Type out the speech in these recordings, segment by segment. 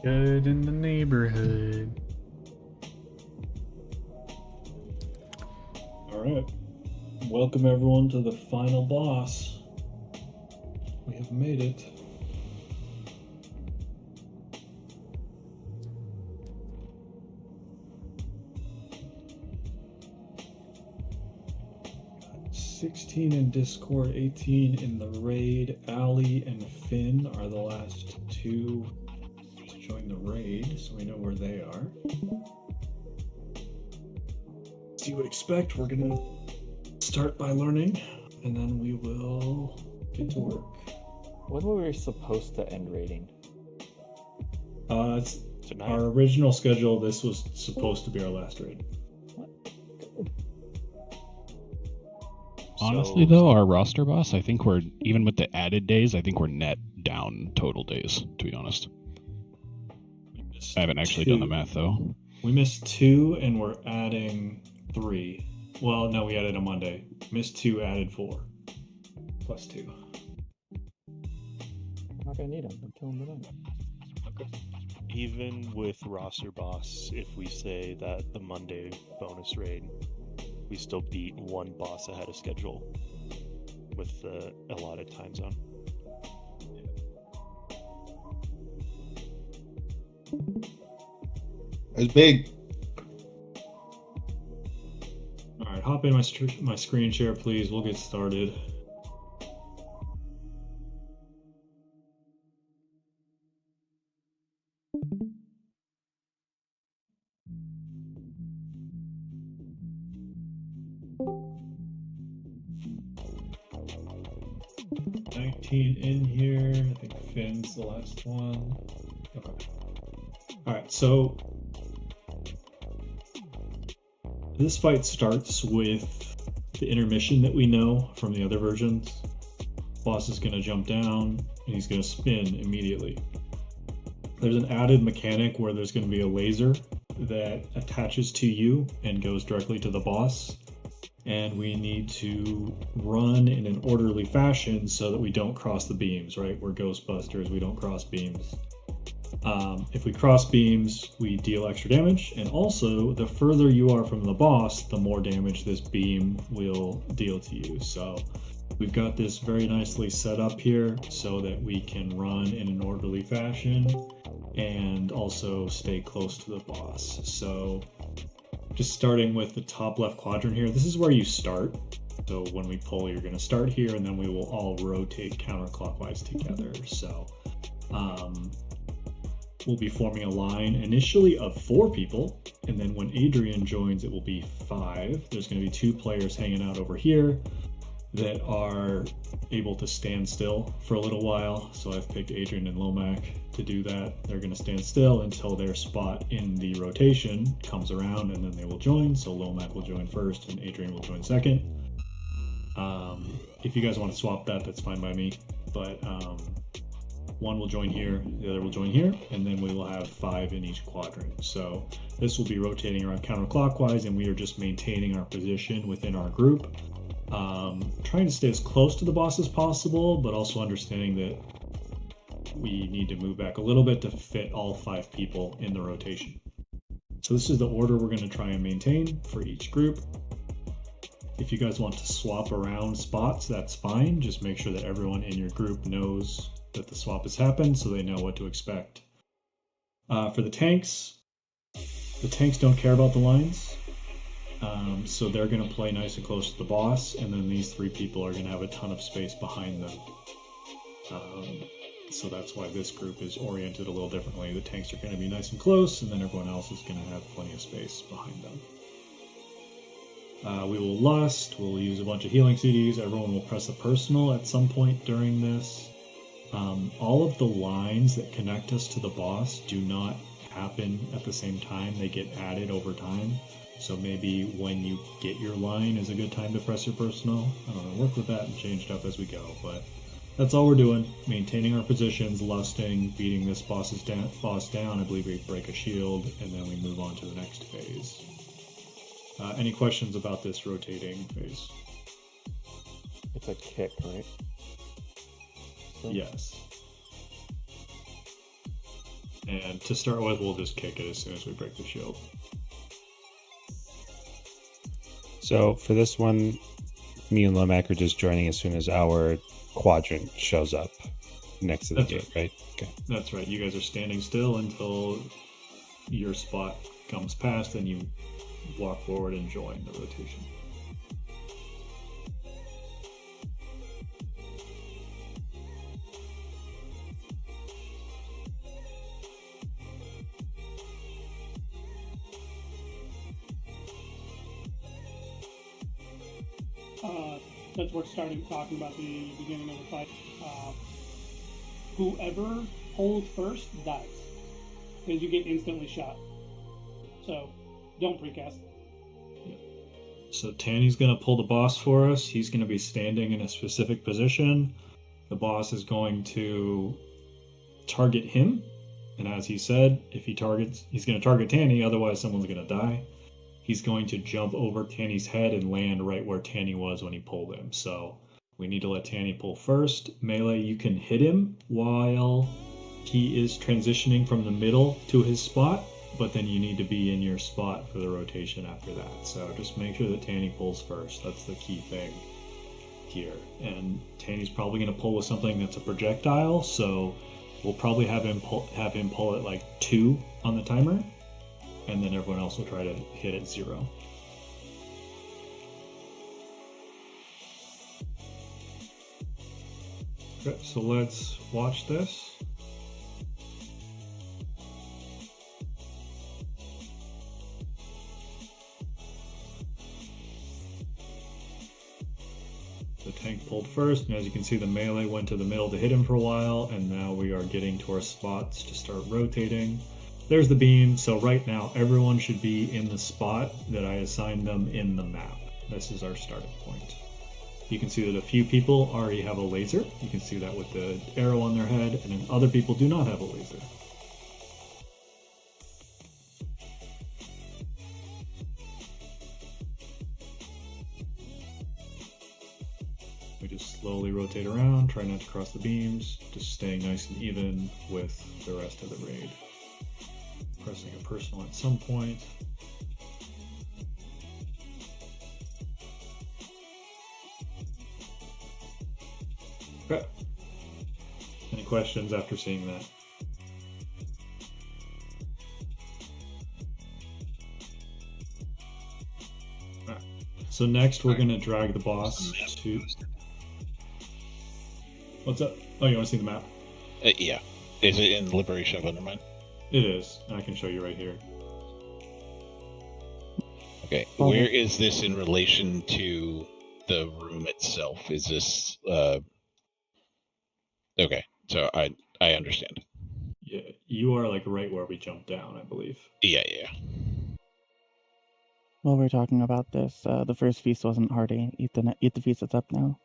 Good in the neighborhood. Alright. Welcome everyone to the final boss. We have made it. Got 16 in Discord, 18 in the raid. Ali and Finn are the last two to join the raid, so we know where they are. As you would expect, we're gonna start by learning, and then we will get to work. When were we supposed to end raiding? It's our original schedule. This was supposed to be our last raid. Honestly, though, our roster boss, I think we're, even with the added days, I think we're net down total days, to be honest. I haven't actually done the math, though. We missed 2, and we're adding 3. Well, no, we added a Monday. Missed 2, added 4. Plus 2. I'm not gonna need them. I'm killing them. Okay. Even with roster boss, if we say that the Monday bonus raid, we still beat one boss ahead of schedule with the allotted time zone. It's big. All right, hop in my screen share, please. We'll get started. In here. I think Finn's the last one. Okay. Alright, so this fight starts with the intermission that we know from the other versions. Boss is going to jump down and he's going to spin immediately. There's an added mechanic where there's going to be a laser that attaches to you and goes directly to the boss. And we need to run in an orderly fashion so that we don't cross the beams, right? We're Ghostbusters, we don't cross beams. If we cross beams, we deal extra damage, and also the further you are from the boss, the more damage this beam will deal to you. So we've got this very nicely set up here so that we can run in an orderly fashion and also stay close to the boss. So just starting with the top left quadrant here, this is where you start. So when we pull, you're going to start here, and then we will all rotate counterclockwise together. So we'll be forming a line initially of 4 people, and then when Adrian joins, it will be 5. There's going to be 2 players hanging out over here that are able to stand still for a little while. So I've picked Adrian and Lomac to do that. They're going to stand still until their spot in the rotation comes around, and then they will join. So Lomac will join first and Adrian will join second. If you guys want to swap that, that's fine by me. But one will join here, the other will join here, and then we will have 5 in each quadrant. So this will be rotating around counterclockwise, and we are just maintaining our position within our group. Trying to stay as close to the boss as possible, but also understanding that we need to move back a little bit to fit all 5 people in the rotation. So this is the order we're going to try and maintain for each group. If you guys want to swap around spots, that's fine. Just make sure that everyone in your group knows that the swap has happened so they know what to expect. For the tanks don't care about the lines. So they're going to play nice and close to the boss, and then these 3 people are going to have a ton of space behind them. So that's why this group is oriented a little differently. The tanks are going to be nice and close, and then everyone else is going to have plenty of space behind them. We will lust, we'll use a bunch of healing CDs, everyone will press a personal at some point during this. All of the lines that connect us to the boss do not happen at the same time, they get added over time. So maybe when you get your line is a good time to press your personal. I don't know, work with that and change it up as we go, but that's all we're doing. Maintaining our positions, lusting, beating this boss down. I believe we break a shield, and then we move on to the next phase. Any questions about this rotating phase? It's a kick, right? So... Yes. And to start with, we'll just kick it as soon as we break the shield. So for this one, me and Lomac are just joining as soon as our quadrant shows up next to the gate, right? Okay. That's right. You guys are standing still until your spot comes past, and you walk forward and join the rotation. Since we're starting talking about the beginning of the fight, whoever pulls first dies, because you get instantly shot. So don't precast. So Tanny's going to pull the boss for us. He's going to be standing in a specific position. The boss is going to target him. And as he said, if he targets, he's going to target Tanny, otherwise someone's going to die. He's going to jump over Tanny's head and land right where Tanny was when he pulled him. So we need to let Tanny pull first. Melee, you can hit him while he is transitioning from the middle to his spot, but then you need to be in your spot for the rotation after that. So just make sure that Tanny pulls first. That's the key thing here. And Tanny's probably going to pull with something that's a projectile, so we'll probably have him pull at like 2 on the timer. And then everyone else will try to hit at 0. Okay, so let's watch this. The tank pulled first, and as you can see, the melee went to the middle to hit him for a while, and now we are getting to our spots to start rotating. There's the beam, so right now everyone should be in the spot that I assigned them in the map. This is our starting point. You can see that a few people already have a laser. You can see that with the arrow on their head, and then other people do not have a laser. We just slowly rotate around, try not to cross the beams, just staying nice and even with the rest of the raid. Pressing a personal at some point. Okay. Any questions after seeing that? All right. So next we're going to drag the boss to... What's up? Oh, you want to see the map? Yeah. Is it in Liberation of Undermine? It is. I can show you right here. Okay. Where is this in relation to the room itself? Is this okay, so I understand. Yeah, you are like right where we jumped down, I believe. Yeah. While we're talking about this, the first feast wasn't hearty. Eat the feast that's up now.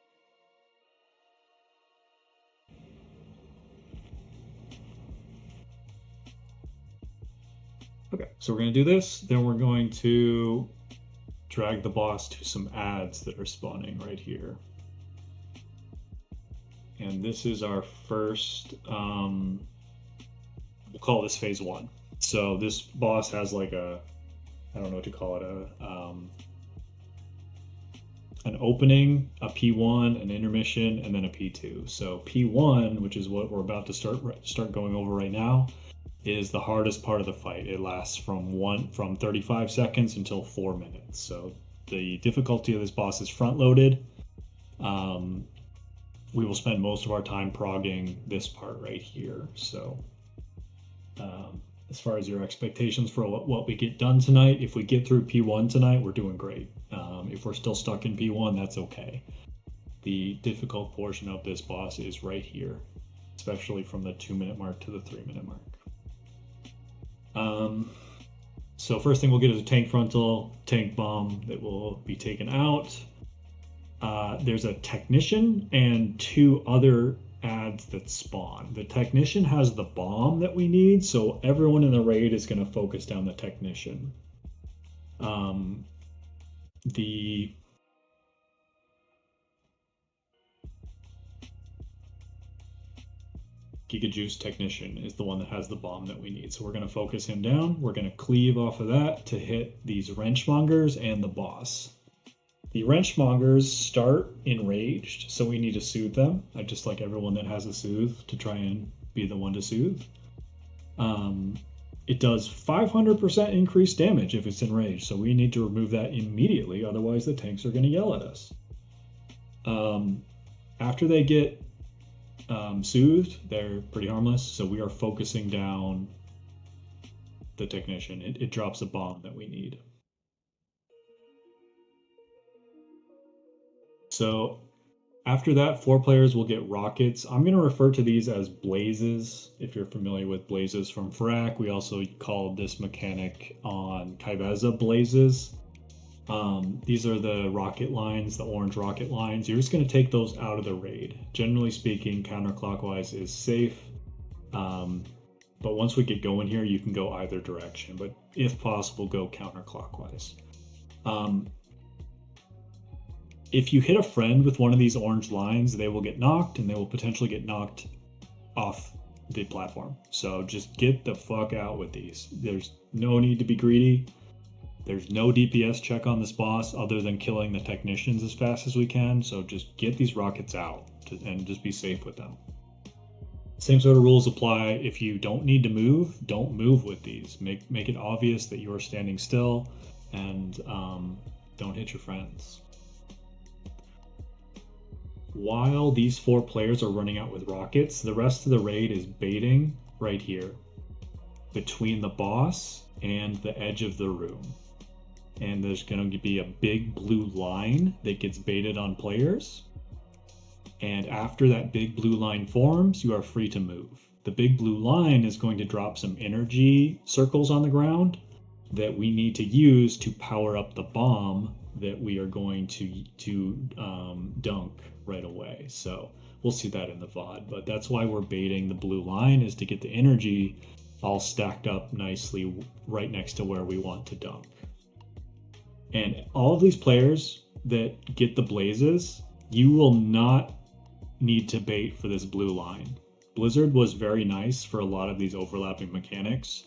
Okay, so we're going to do this, then we're going to drag the boss to some ads that are spawning right here. And this is our first, we'll call this phase 1. So this boss has like a, I don't know what to call it, an opening, a P1, an intermission, and then a P2. So P1, which is what we're about to start going over right now, is the hardest part of the fight. It lasts from 35 seconds until 4 minutes. So the difficulty of this boss is front loaded. We will spend most of our time progging this part right here. So as far as your expectations for what we get done tonight, if we get through P1 tonight, we're doing great. If we're still stuck in P1, that's okay. The difficult portion of this boss is right here, especially from the 2-minute mark to the 3-minute mark. So first thing we'll get is a tank frontal, tank bomb that will be taken out. There's a technician and 2 other ads that spawn. The technician has the bomb that we need, so everyone in the raid is going to focus down the technician. Giga Juice Technician is the one that has the bomb that we need. So we're going to focus him down. We're going to cleave off of that to hit these Wrenchmongers and the boss. The Wrenchmongers start enraged, so we need to soothe them. I just like everyone that has a soothe to try and be the one to soothe. It does 500% increased damage if it's enraged, so we need to remove that immediately, otherwise the tanks are going to yell at us. After they get soothed, they're pretty harmless, so we are focusing down the Technician. It drops a bomb that we need. So after that, 4 players will get rockets. I'm going to refer to these as blazes, if you're familiar with blazes from Frack. We also called this mechanic on Kaiveza blazes. These are the rocket lines, the orange rocket lines. You're just going to take those out of the raid. Generally speaking, counterclockwise is safe. But once we get going here, you can go either direction. But if possible, go counterclockwise. If you hit a friend with one of these orange lines, they will get knocked, and they will potentially get knocked off the platform. So just get the fuck out with these. There's no need to be greedy. There's no DPS check on this boss other than killing the technicians as fast as we can. So just get these rockets out and just be safe with them. Same sort of rules apply. If you don't need to move, don't move with these. Make it obvious that you are standing still, and don't hit your friends. While these 4 players are running out with rockets, the rest of the raid is baiting right here between the boss and the edge of the room. And there's going to be a big blue line that gets baited on players. And after that big blue line forms, you are free to move. The big blue line is going to drop some energy circles on the ground that we need to use to power up the bomb that we are going to dunk right away. So we'll see that in the VOD, but that's why we're baiting the blue line, is to get the energy all stacked up nicely right next to where we want to dunk. And all of these players that get the blazes, you will not need to bait for this blue line. Blizzard was very nice for a lot of these overlapping mechanics.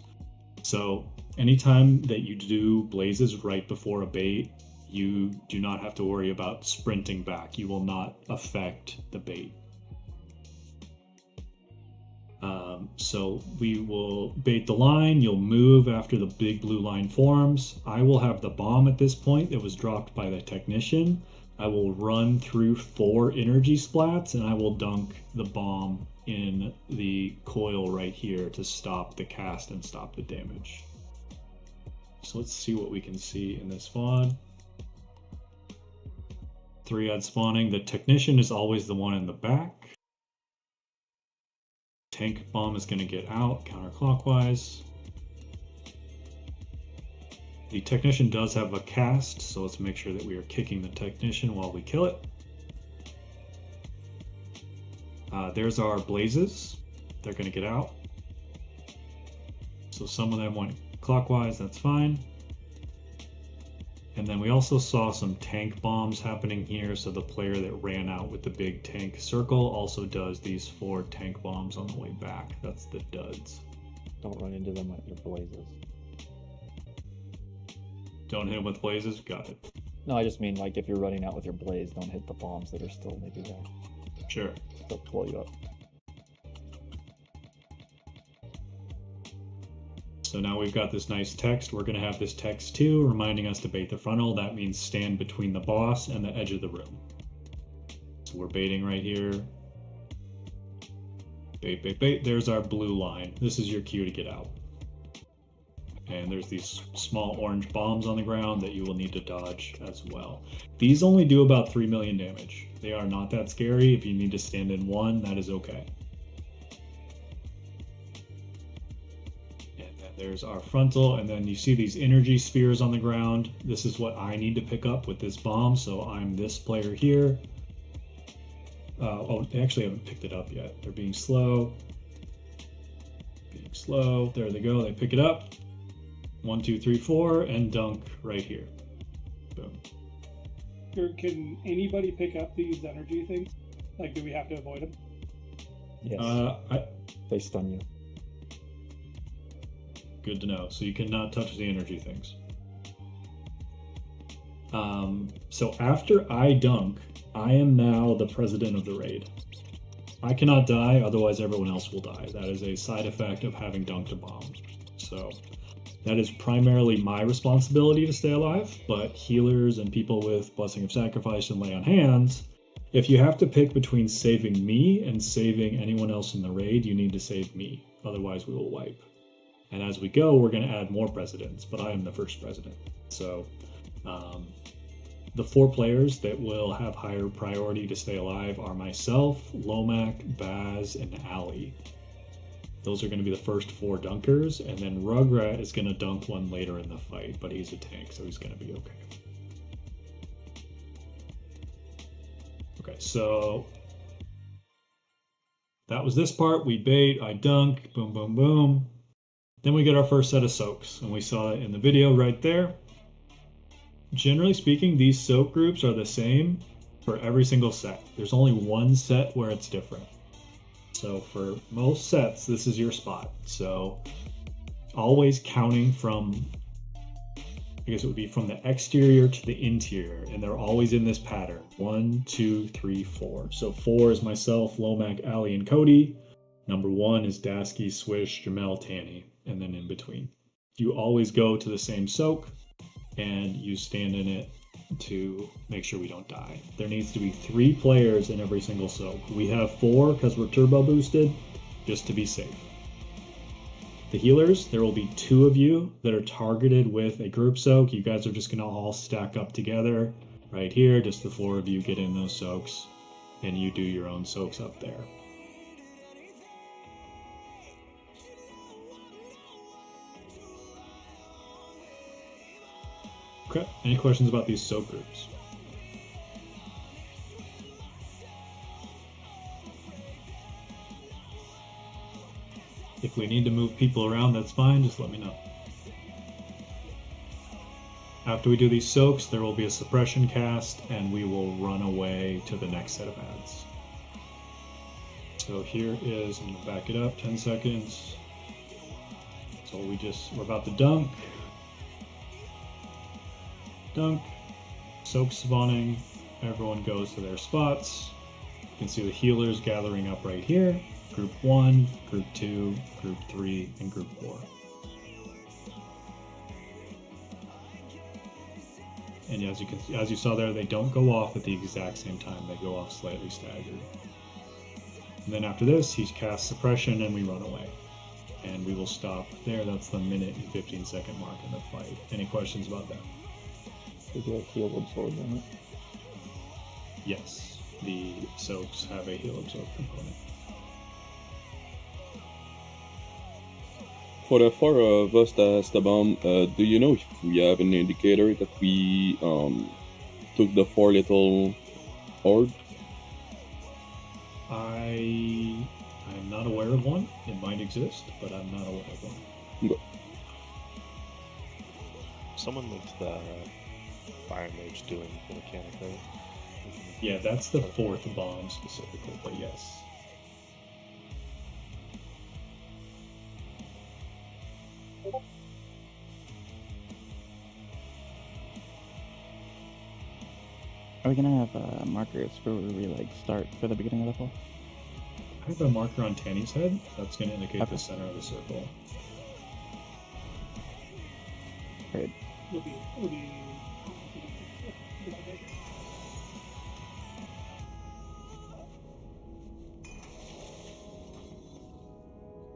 So anytime that you do blazes right before a bait, you do not have to worry about sprinting back. You will not affect the bait. So we will bait the line. You'll move after the big blue line forms. I will have the bomb at this point that was dropped by the technician. I will run through 4 energy splats, and I will dunk the bomb in the coil right here to stop the cast and stop the damage. So let's see what we can see in this VOD. 3-odd spawning. The technician is always the one in the back. Tank bomb is going to get out counterclockwise. The technician does have a cast, so let's make sure that we are kicking the technician while we kill it. There's our blazes. They're going to get out. So some of them went clockwise, that's fine. And then we also saw some tank bombs happening here, so the player that ran out with the big tank circle also does these 4 tank bombs on the way back. That's the duds. Don't run into them with your blazes. Don't hit them with blazes? Got it. No, I just mean like if you're running out with your blaze, don't hit the bombs that are still maybe there. Sure. They'll pull you up. So now we've got this nice text. We're going to have this text too, reminding us to bait the frontal. That means stand between the boss and the edge of the room. So we're baiting right here. Bait, bait, bait. There's our blue line. This is your cue to get out. And there's these small orange bombs on the ground that you will need to dodge as well. These only do about 3 million damage. They are not that scary. If you need to stand in 1, that is okay. There's our frontal, and then you see these energy spheres on the ground. This is what I need to pick up with this bomb, so I'm this player here. Oh, they actually haven't picked it up yet. They're being slow. Being slow. There they go. They pick it up. 1, 2, 3, 4, and dunk right here. Boom. Can anybody pick up these energy things? Like, do we have to avoid them? Yes. They stun you. Good to know. So you cannot touch the energy things. So after I dunk, I am now the president of the raid. I cannot die, otherwise everyone else will die. That is a side effect of having dunked a bomb. So that is primarily my responsibility to stay alive, but healers and people with Blessing of Sacrifice and Lay on Hands, if you have to pick between saving me and saving anyone else in the raid, you need to save me. Otherwise we will wipe. And as we go, we're going to add more presidents, but I am the first president. So the 4 players that will have higher priority to stay alive are myself, Lomac, Baz, and Ali. Those are going to be the first 4 dunkers, and then Rugrat is going to dunk one later in the fight, but he's a tank, so he's going to be okay. Okay, so that was this part. We bait, I dunk, boom, boom, boom. Then we get our first set of soaks, and we saw it in the video right there. Generally speaking, these soak groups are the same for every single set. There's only one set where it's different. So for most sets, this is your spot. So always counting from, I guess it would be from the exterior to the interior, and they're always in this pattern. 1, 2, 3, 4. So 4 is myself, Lomac, Ali, and Cody. Number 1 is Dasky, Swish, Jamel, Tanny, and then in between. You always go to the same soak, and you stand in it to make sure we don't die. There needs to be 3 players in every single soak. We have 4 because we're turbo boosted, just to be safe. The healers, there will be 2 of you that are targeted with a group soak. You guys are just going to all stack up together right here. Just the 4 of you get in those soaks, and you do your own soaks up there. Okay, any questions about these soak groups? If we need to move people around, that's fine, just let me know. After we do these soaks, there will be a suppression cast, and we will run away to the next set of ads. So here is, I'm gonna back it up, 10 seconds. So we're about to dunk. Dunk, soak spawning, everyone goes to their spots. You can see the healers gathering up right here. Group 1, Group 2, Group 3, and Group 4. And as you saw there, they don't go off at the exact same time. They go off slightly staggered. And then after this, he casts suppression and we run away. And we will stop there. That's the minute and 15-second mark in the fight. Any questions about that? They get heal absorb in it. Yes, the soaks have a heal absorb component. For the 4 of us that has the bomb, do you know if we have an indicator that we took the 4 little orb? I'm not aware of one. It might exist, but I'm not aware of one. Okay. Someone linked the Fire Mage doing the mechanic, right? Yeah, that's the 4th bomb specifically, but yes. Are we gonna have markers for where we start for the beginning of the poll? I have a marker on Tanny's head. That's going to indicate Okay. the center of the circle. Great. It'll be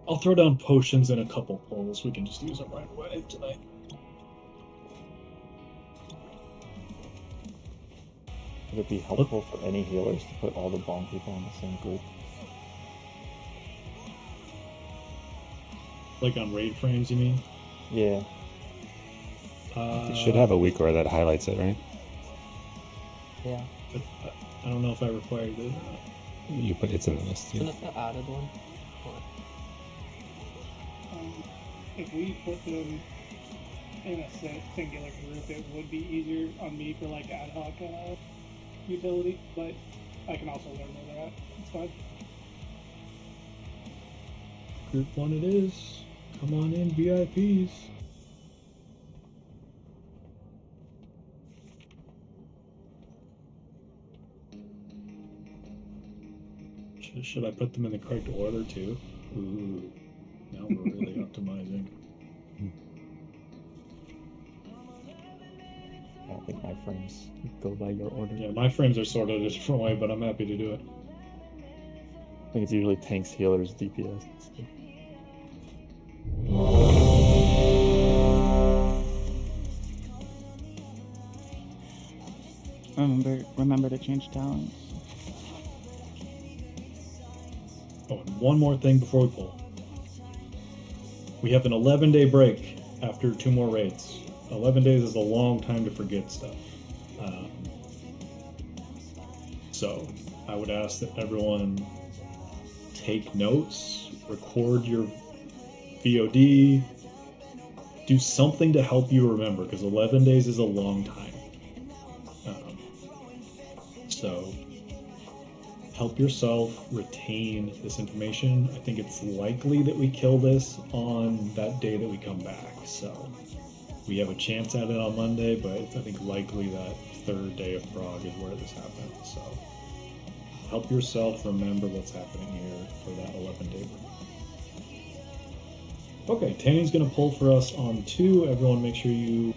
I'll throw down potions and a couple poles. We can just use them right away tonight. Would it be helpful for any healers to put all the bomb people in the same group? Like on raid frames, you mean? Yeah. You should have a weaker that highlights it, right? Yeah. But I don't know if I required it or not. You put it's in the list. Isn't Yeah. it the added one? if we put them in a singular group, it would be easier on me for like ad hoc utility, but I can also learn where they're at. It's fine. Group 1 it is. Come on in, VIPs. Should I put them in the correct order too? Ooh, now we're really optimizing. I don't think my frames go by your order. Yeah, my frames are sorted a different way, but I'm happy to do it. I think it's usually tanks, healers, DPS. Remember to change talents. Oh, and one more thing before we pull. We have an 11-day break after 2 more raids. 11 days is a long time to forget stuff. So I would ask that everyone take notes, record your VOD, do something to help you remember, because 11 days is a long time. So help yourself retain this information. I think it's likely that we kill this on that day that we come back. So we have a chance at it on Monday, but I think likely that 3rd day of prog is where this happens. So help yourself remember what's happening here for that 11-day break. Okay, Tanny's going to pull for us on 2. Everyone make sure you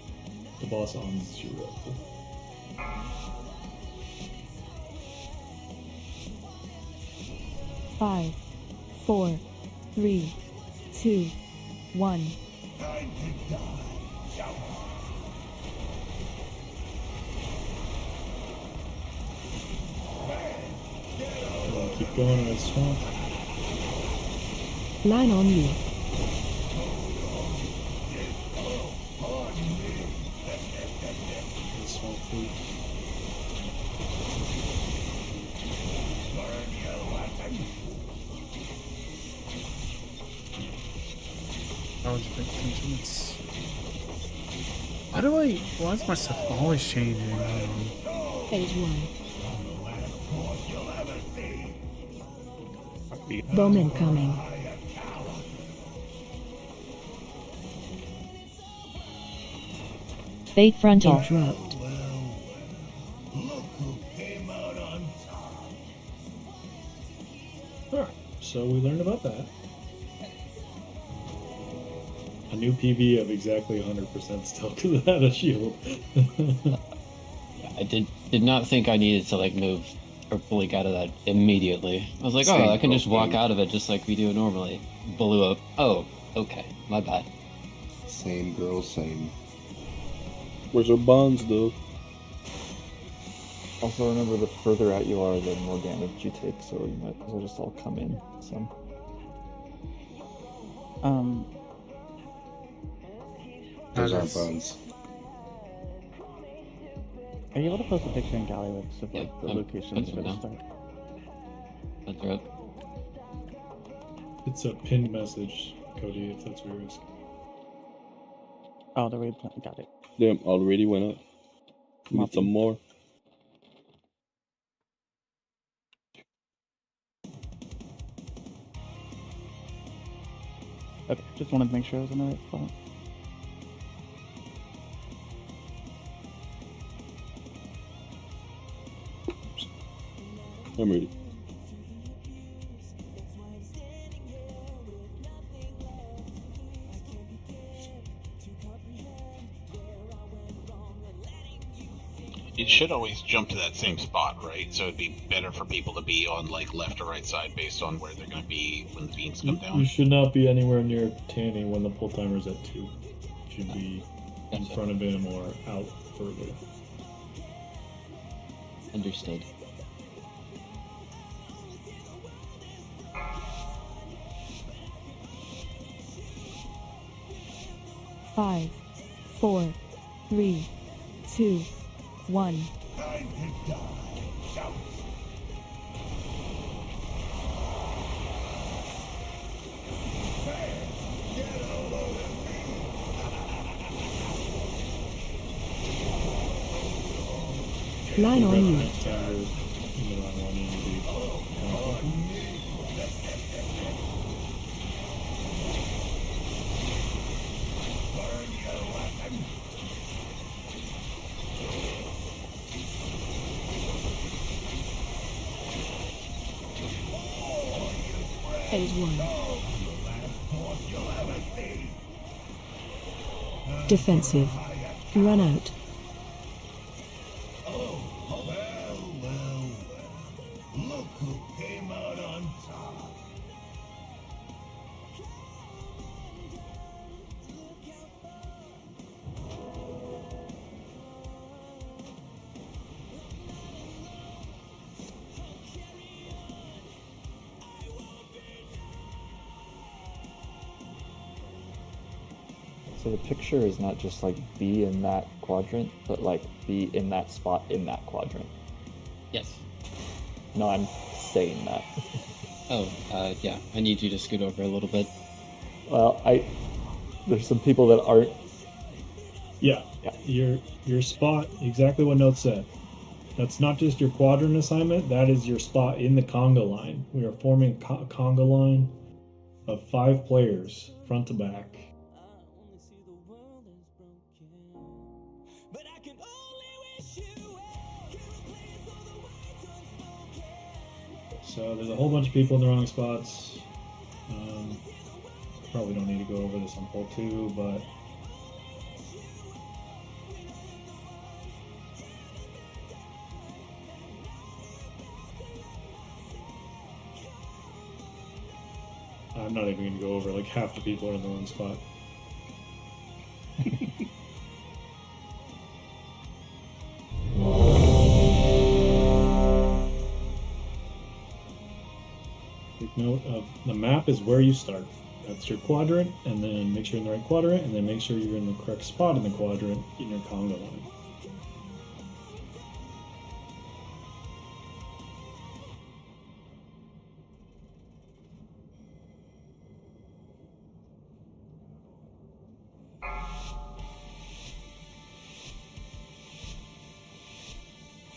the boss on 0. 5, 4, 3, 2, 1. Keep going on swamp. Line on you. Swamp, please. I was paying attention. It's... Why is my stuff always changing? Phase 1. Bowman coming. Fate frontal. Interrupt. So we learned about that. A new PB of exactly 100% still because it had a shield. I did not think I needed to like move or blink out of that immediately. I was like, Same oh, I can just walk problem. out of it just like we do normally. Blew up. Oh, okay, my bad. Same girl, same. Where's our bonds, though? Also remember, the further out you are, the more damage you take, so you might as well just all come in. So Those That aren't is- bonds. Are you able to post a picture in Gallywix of like the I'm locations for posting the now. start? That's right. It's a pinned message, Cody, if that's what you're asking. Oh, the raid plan. Got it. Damn, already went up. We need some more. Okay, just wanted to make sure I was in the right spot. I'm ready. It should always jump to that same spot, right? So it'd be better for people to be on like left or right side based on where they're going to be when the beans come You down. should not be anywhere near Tanny when the pull timer's at 2. You should be in Gotcha. front of him or out further. Understood. Five, 4, 3, 2, 1. Line on you. Next time you're in the wrong one, you need to be Phase 1. Defensive. Run out. So the picture is not just like be in that quadrant, but like be in that spot in that quadrant. Yes. No, I'm saying that. Oh, yeah. I need you to scoot over a little bit. Well, there's some people that aren't. Yeah. Your spot, exactly what Note said. That's not just your quadrant assignment, that is your spot in the conga line. We are forming a conga line of 5 players, front to back. So there's a whole bunch of people in the wrong spots. Probably don't need to go over this on poll 2, but I'm not even going to go over, like half the people are in the wrong spot. Take note of the map is where you start. That's your quadrant, and then make sure you're in the right quadrant, and then make sure you're in the correct spot in the quadrant in your conga line.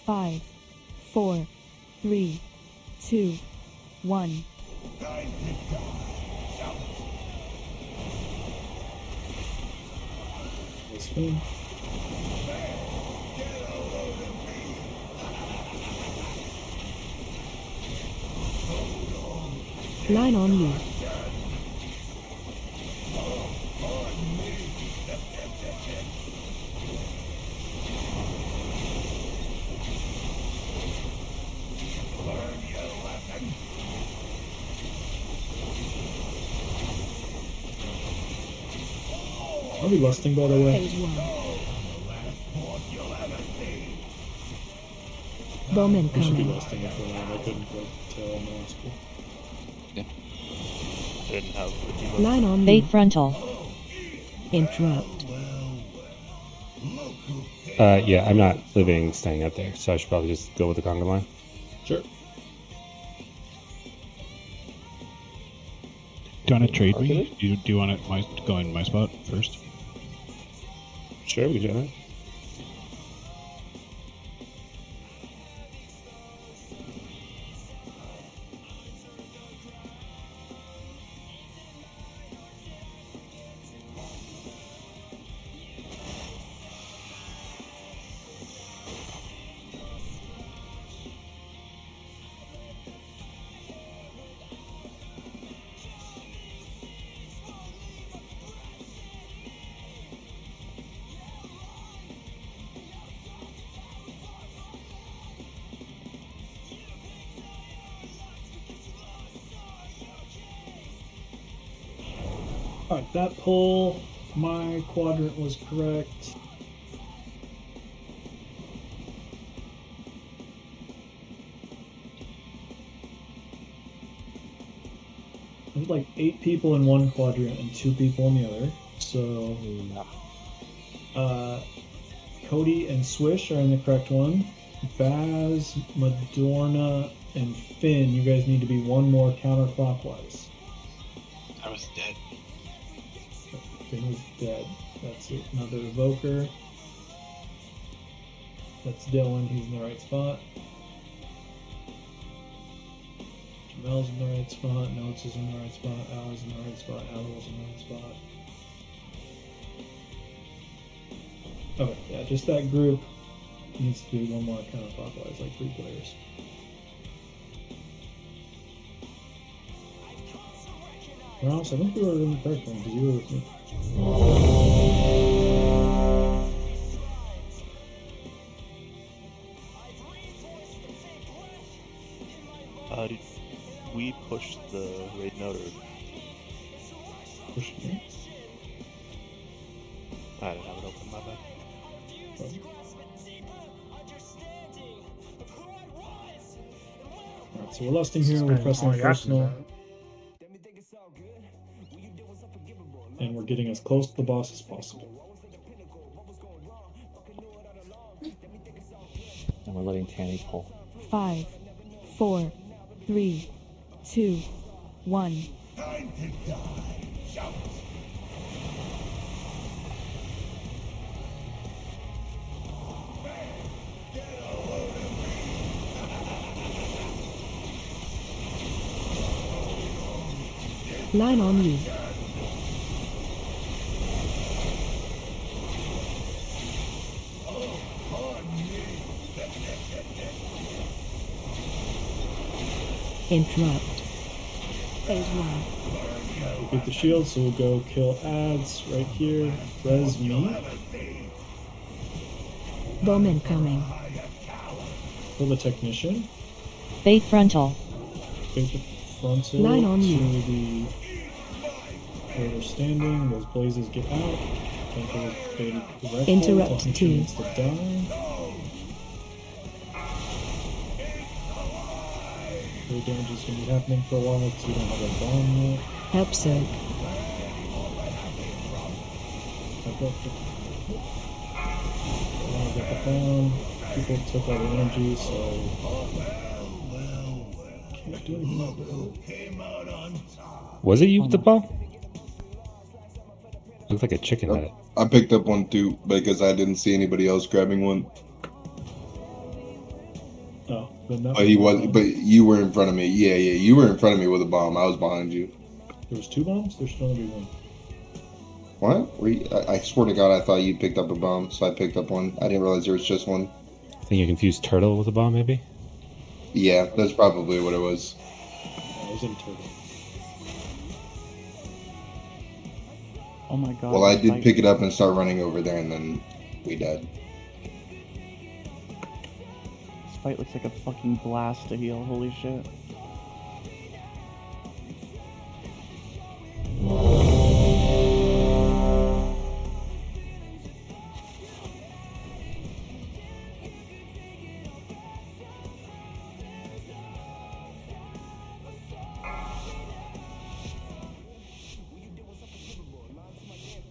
Five, 4, 3, 2, 1. This one. Line on you. Are we lusting, by the way? Phase 1. Bowman We should be coming. lusting it for now. I couldn't quite tell on the last one. Didn't have the Line on Fate you. frontal. Interrupt. Yeah, I'm not living staying up there, so I should probably just go with the conga line. Sure. Do you want to trade me? Do you want to go in my spot first? Sure, we can do that. Alright, that poll, my quadrant was correct. There's like 8 people in one quadrant and 2 people in the other. So, Cody and Swish are in the correct one. Baz, Madorna, and Finn, you guys need to be one more counterclockwise. I was dead. Finn was dead. That's it. Another evoker. That's Dylan. He's in the right spot. Jamel's in the right spot. Notes is in the right spot. Ali's in the right spot. Al's in the right spot. Okay, yeah, just that group needs to do one more counterclockwise, like 3 players. Ross, I think you were in the correct one because you were with me. Did we push the raid note or Push me. I didn't have it open, my bad. Alright, so we're lusting here, we're Spend pressing all you have to personal, do. and we're getting as close to the boss as possible. And we're letting Tanny pull. 5, 4, 3, 2, 1. Line on you. Interrupt. Phase 1. We beat the shield, so we'll go kill ads right here. Res me. Bowman coming. Kill the technician. Fate frontal. Take the frontal Line on to you. the where we're standing. Those blazes get out. Frontal is baited correctly. Interrupt Technician 2. needs to die. The damage is going to be happening for a while because we don't have a bomb yet. Help soak. I've got the bomb. People took all the energy, so can't do anything about it. Was it you with the bomb? Looked like a chicken had it. I picked up one too because I didn't see anybody else grabbing one. Oh, then that But he was. But you were in front of me. Yeah, you were in front of me with a bomb. I was behind you. There was 2 bombs? There should only be 1. What? I swear to God, I thought you picked up a bomb, so I picked up one. I didn't realize there was just one. I think you confused turtle with a bomb, maybe? Yeah, that's probably what it was. I was in turtle. Oh my god. Well, I this did fight- pick it up and start running over there, and then we died. This fight looks like a fucking blast to heal. Holy shit.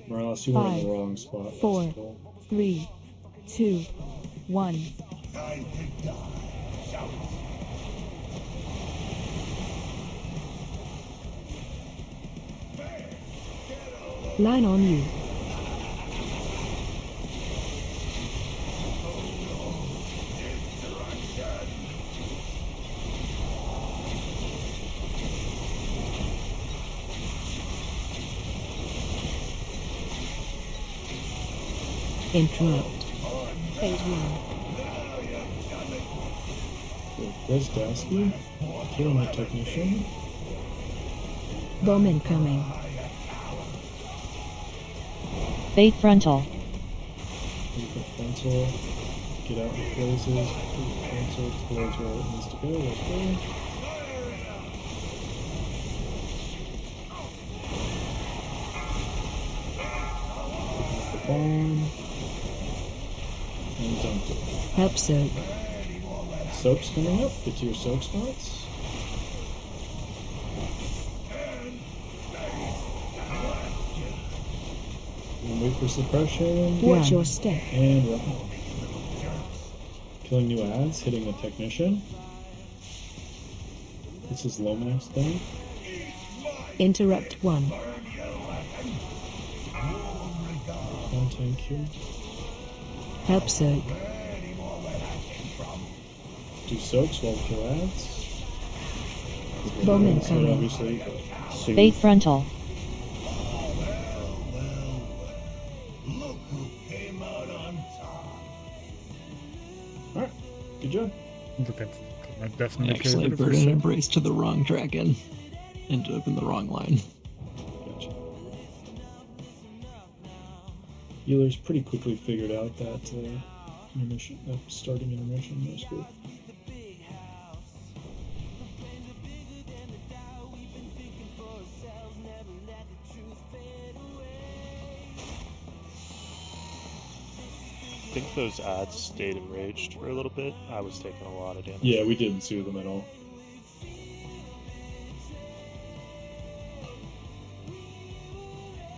Morales, you were in 5, the wrong spot. 4, That's cool. 3, 2, 1. Line on you. Interrupt. Phase 1. There's Dasky. Killing the technician. Bowman coming. Fate frontal. Take the frontal. Get out the blazes. Put the frontal towards where it needs to go. Right there. Pick up the bomb. And dumped it. Help soak. Soap's coming up. Get to your soap spots. And wait for suppression. Watch your step. And run. Killing new ads, hitting the technician. This is Lomax thing. Interrupt 1. One tank here. Help soak. Do soaks while kill ads. Bowman So coming. obviously, Fate frontal. Alright, good job. Look at I definitely Actually, carried it for Burden sure. Embrace to the wrong dragon. Ended up in the wrong line. Healers pretty quickly figured out that intermission, that starting intermission was good. I think those ads stayed enraged for a little bit. I was taking a lot of damage. Yeah, we didn't see them at all.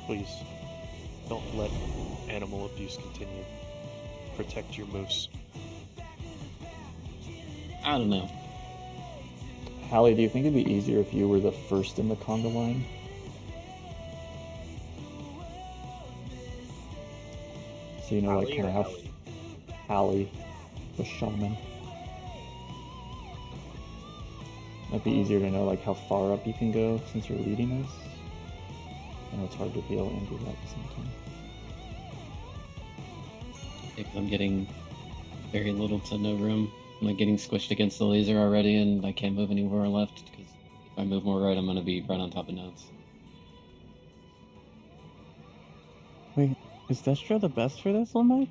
Please, don't let animal abuse continue. Protect your moose. I don't know. Hallie, do you think it'd be easier if you were the first in the conga line? So you know, like, Hallie kind or of have Hallie? Hallie, the shaman. Might be easier to know, like, how far up you can go since you're leading us. I know it's hard to heal and do that at the same time. Because I'm getting very little to no room. I'm like getting squished against the laser already, and I can't move anywhere left. Because if I move more right, I'm gonna be right on top of nodes. Wait, is Destro the best for this, Lamech?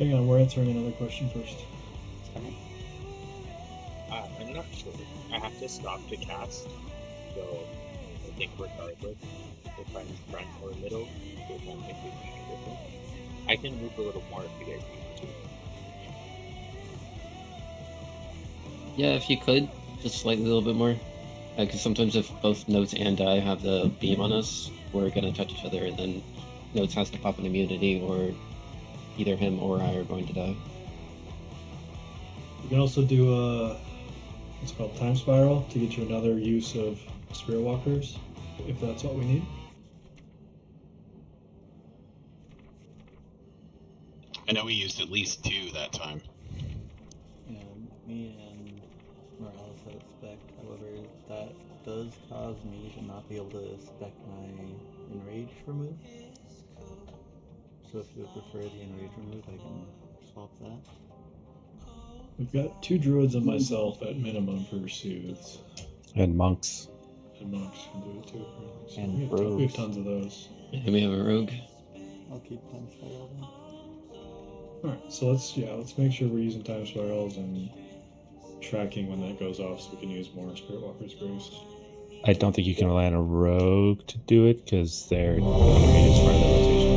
Hang on, we're answering another question first. Sorry. I'm not sure. I have to stop to cast, so I think regardless, if I'm front or middle, it won't make a huge difference. I can move a little more if you guys need me to. Yeah, if you could, just slightly a little bit more. Because sometimes if both Notes and I have the beam on us, we're gonna touch each other, and then Notes has to pop an immunity, or either him or I are going to die. We can also do a what's it called, time spiral to get you another use of spirit walkers, if that's what we need. I know we used at least 2 that time. Yeah, me and Morales had spec. However, that does cause me to not be able to spec my enrage remove. So if you would prefer the enrage remove, I can swap that. We've got 2 druids and myself at minimum for soothes. And monks. And monks can do it too, apparently. So And we have rogues. tons of those. And we have a rogue. I'll keep time spiral then. Alright, so let's make sure we're using time spirals and tracking when that goes off so we can use more Spirit Walker's Grace. I don't think you can rely on a rogue to do it because they're automated as part of the rotation.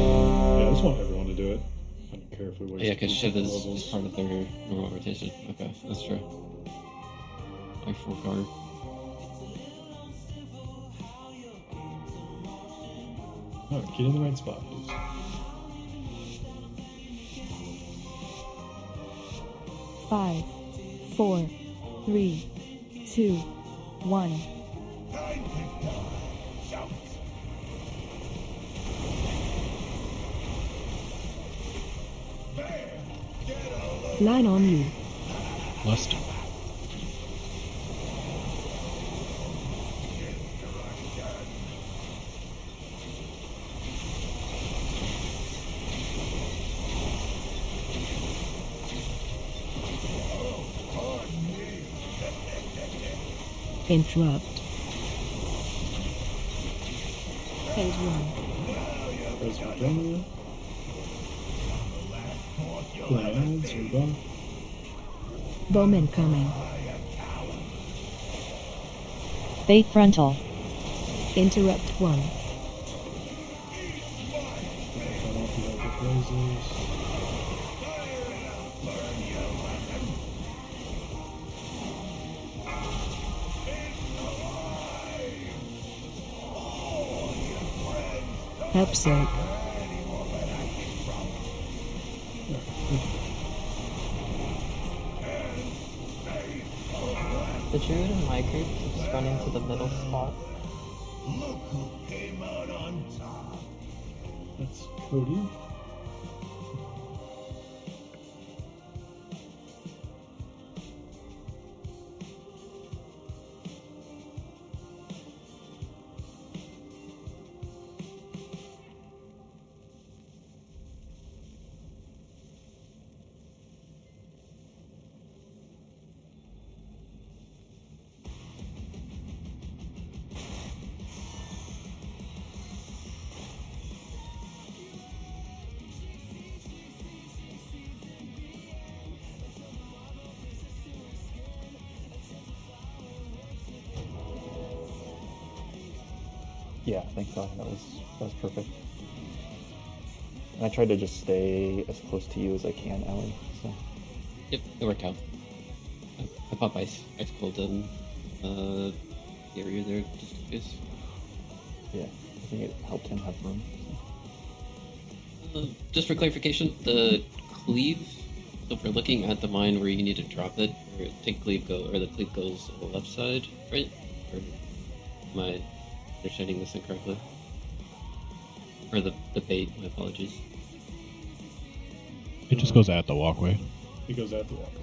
Yeah, I just want everyone to do it. I don't care if we waste Yeah, because two Shiv is levels. part of their normal rotation. Okay, that's true. By 4 card. Alright, get in the right spot, please. Five, 4, 3, 2, 1. Line on you. Lust. Interrupt. Phase 1. Res Virginia. Pulling ads, rebuff. Bowman coming. Fate frontal. Interrupt 1. Turn off the epic raises. Help soak. The druid in my group keeps running to the middle spot. That's Cody. Yeah, thank God. That was perfect. And I tried to just stay as close to you as I can, Ellie. So. Yep, it worked out. I pop ice cold in the area there just in case. Yeah, I think it helped him have room. Just for clarification, the cleave. So if we're looking at the mine where you need to drop it, or take cleave go, or the cleave goes on the left side, right? Or am I understanding this incorrectly? Or the bait? My apologies. It just goes at the walkway. It goes at the walkway.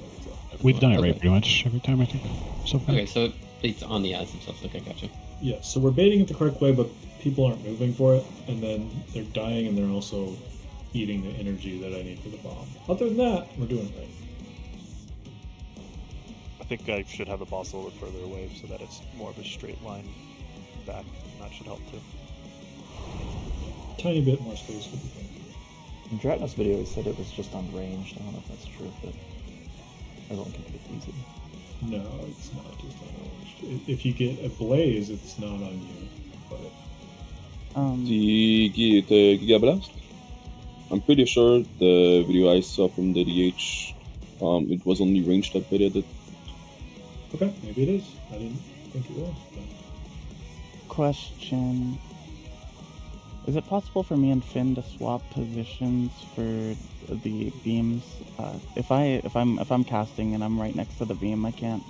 We've done it Okay. right pretty much every time, I think. So far. Okay, so it's on the ads themselves. Okay, gotcha. Yeah, so we're baiting it the correct way, but people aren't moving for it, and then they're dying, and they're also eating the energy that I need for the bomb. Other than that, we're doing it right. I think I should have the boss a little bit further away so that it's more of a straight line back. And that should help too. Tiny bit more space would be fine. In Dratnos' video, he said it was just on ranged. I don't know if that's true, but everyone can get easy. No, it's not just unranged. If you get a blaze, it's not on you. But the Giga Blast? I'm pretty sure the video I saw from the DH, it was only ranged that baited it. okay, maybe it is. I didn't think it was. But... Question: is it possible for me and Finn to swap positions for the beams? If I'm casting and I'm right next to the beam, I can't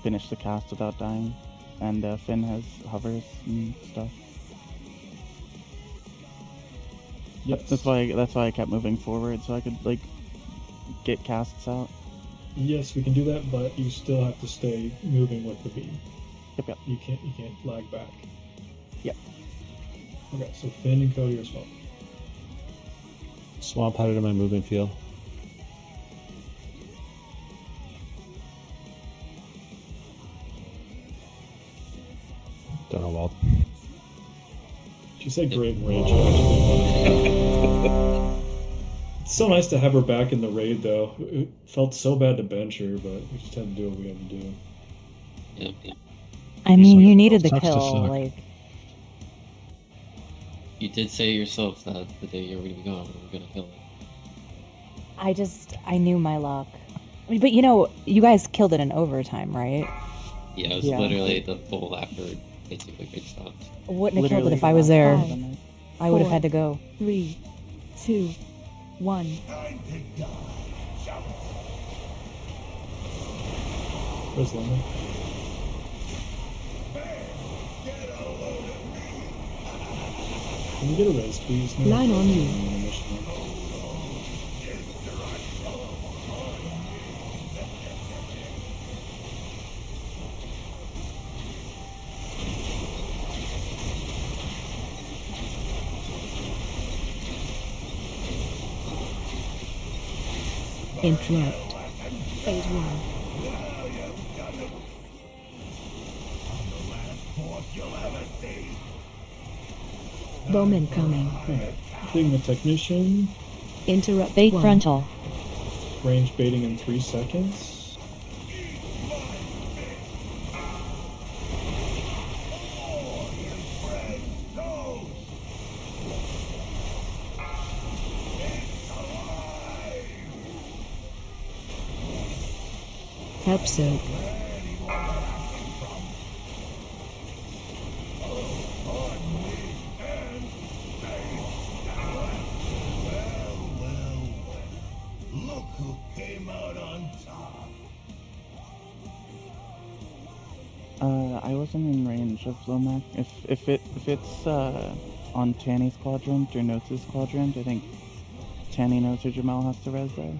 finish the cast without dying. And Finn has hovers and stuff. Yes. That's why I kept moving forward, so I could get casts out. Yes, we can do that, but you still have to stay moving with the beam. Yep. You can't lag back. Yep. Okay, so Finn and Cody are swamp. Swamp, how did my movement feel? Don't know, Walt. She said great rage. It's so nice to have her back in the raid, though. It felt so bad to bench her, but we just had to do what we had to do. Yeah. I mean, you needed the Sucks to kill. suck. Like, You did say yourself that the day you were going to be gone, we were going to kill it. I knew my luck. I mean, but you guys killed it in overtime, right? Yeah, it was literally the full after basically big stopped. I wouldn't have killed it if I was there. 5, I would have had to go. 3, 2, 1. Where's Lemon? Can we get a res, please? No. Line on you. Interrupt. Phase 1. Bowman coming. Alright, being the technician, Interrupt. Bait 1. frontal. range baiting in 3 seconds. Help soak. I wasn't in range of Lomac. If it's on Tanny's quadrant or Notes' quadrant, I think Tanny knows or Jamal has to res there.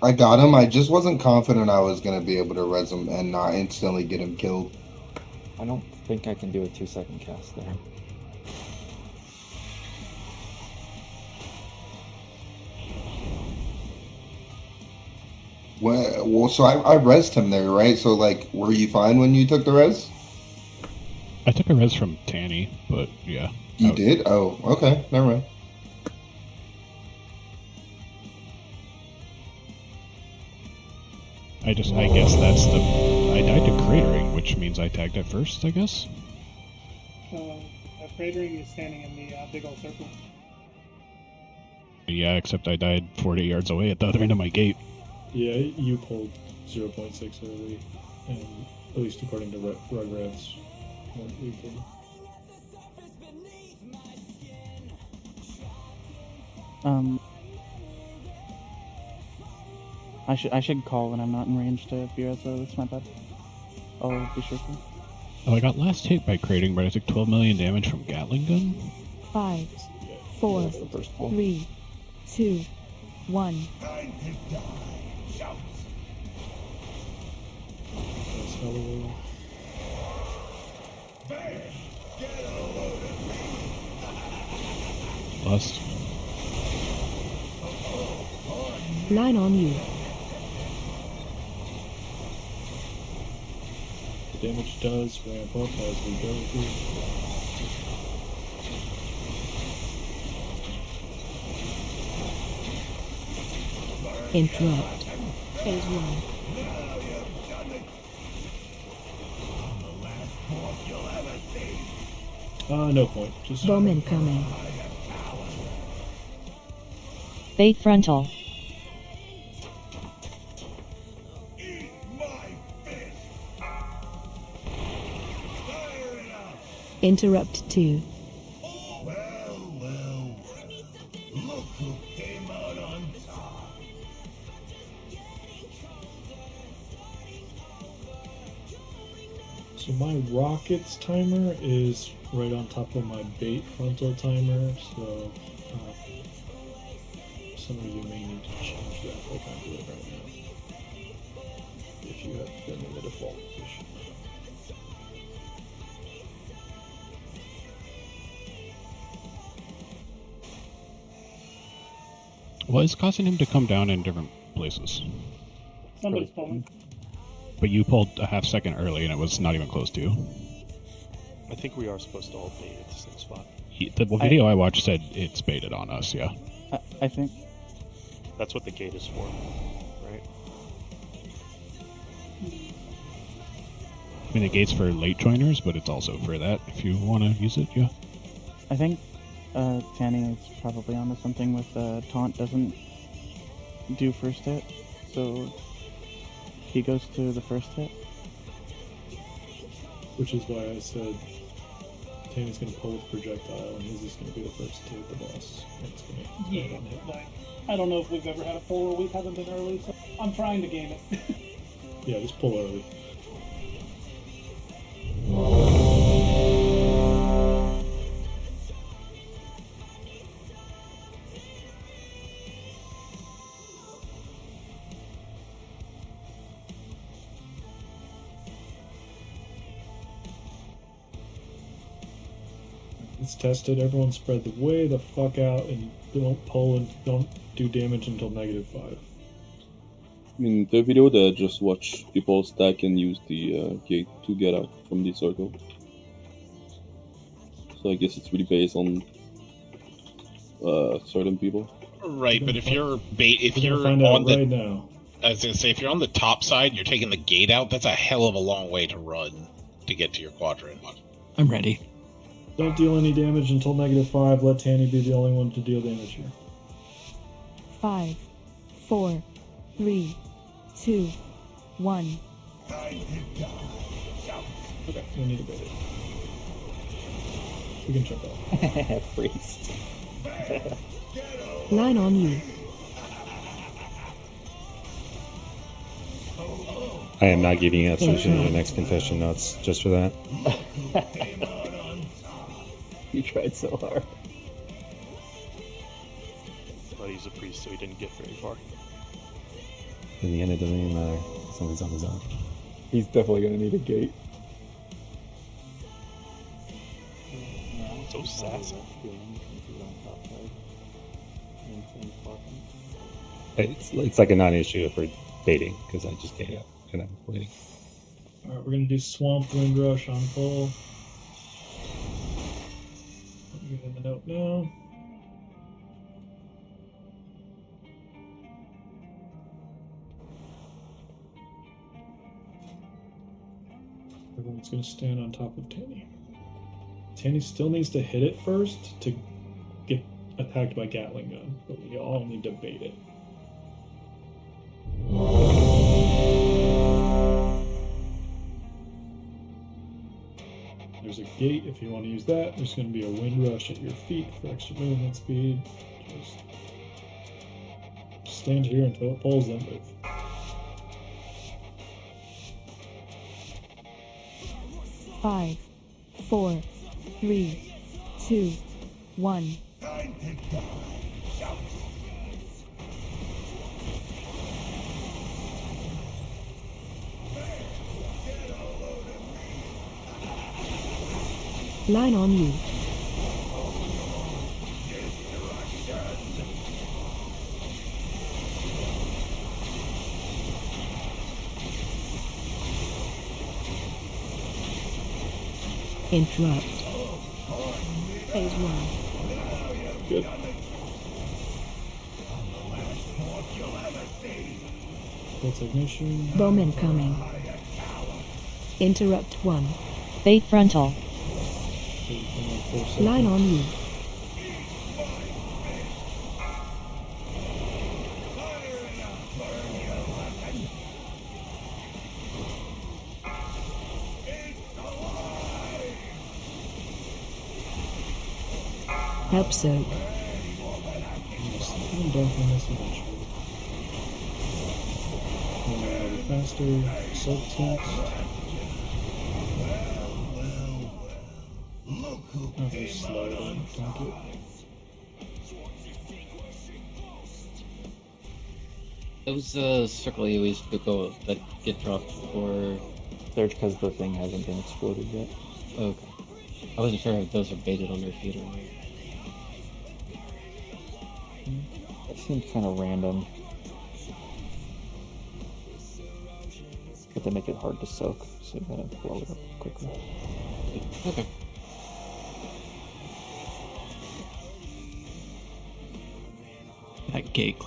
I got him. I just wasn't confident I was going to be able to res him and not instantly get him killed. I don't think I can do a 2-second cast there. Well, so I resed him there, right? So, were you fine when you took the res? I took a res from Tanny, but yeah. You did? Oh, okay. Never mind. I guess that's I died to cratering, which means I tagged it first, I guess? Cratering is standing in the big old circle. Yeah, except I died 40 yards away at the other end of my gate. Yeah, you pulled 0.6 early, and at least according to Rugrats, what we did. I should call when I'm not in range to Birezzo. That's my bad. I'll be sure to. Oh, I got last hit by crating, but I took 12 million damage from Gatling gun. 5, 4, 3, 2, 1. Lust. Line on you. The damage does ramp up as we go through. Interrupt. Phase 1. No point. Just Bowman coming. Bait frontal. Interrupt 2. So my rockets timer is right on top of my bait frontal timer, so some of you may need to change that, but I can't do it right now. If you have them in the default position. What is causing him to come down in different places? Somebody's pulling. But you pulled a half second early, and it was not even close to you. I think we are supposed to all bait at the same spot. The video I watched said it's baited on us, yeah. I think that's what the gate is for, right? I mean, the gate's for late joiners, but it's also for that if you want to use it, yeah. I think Tanny is probably onto something with taunt doesn't do first hit, so he goes to the first hit. Which is why I said Tanny's going to pull with projectile, and his is going to be the first to hit the boss. And it's going to Yeah, like, I don't know if we've ever had a pull where we haven't been early, so I'm trying to game it. Yeah, just pull early. It's tested. Everyone spread the way the fuck out and don't pull and don't do damage until -5. In the video that I just watched, people stack and use the gate to get out from the circle. So I guess it's really based on certain people. Right, but if you're find on out the right now. I was gonna say, if you're on the top side, you're taking the gate out. That's a hell of a long way to run to get to your quadrant. I'm ready. Don't deal any damage until -5. Let Tanny be the only one to deal damage here. 5, 4, 3, 2, 1. Okay, we need to bait it. We can jump out. Priest. Line on you. I am not giving you that solution in your next confession notes, just for that. You tried so hard. But he's a priest, so he didn't get very far. In the end, it doesn't even matter. Something's on his own. He's definitely going to need a gate. So sassy. It's like a non-issue if we're baiting, because I just gave up and I'm waiting. Alright, we're going to do Swamp Wind Rush on full. Give him the note now. It's going to stand on top of Tanny. Tanny still needs to hit it first to get attacked by Gatling gun, but we all need to bait it. There's a gate if you want to use that. There's going to be a wind rush at your feet for extra movement speed. Just stand here until it pulls them move. Five, 4, 3, 2, 1. Line on you. Interrupt. Phase 1. Good. Full technician. Bowman coming. Interrupt 1. Bait frontal. Line on you. Help so. I'm done from this eventually. A little faster. Subtext. Oh, they slide in. Don't it? Those circle AoEs that get dropped for. They're because the thing hasn't been exploded yet. Okay. I wasn't sure if those are baited on their feet or not. It seems kind of random. But they make it hard to soak, so you gotta blow it up quickly. Okay. That gate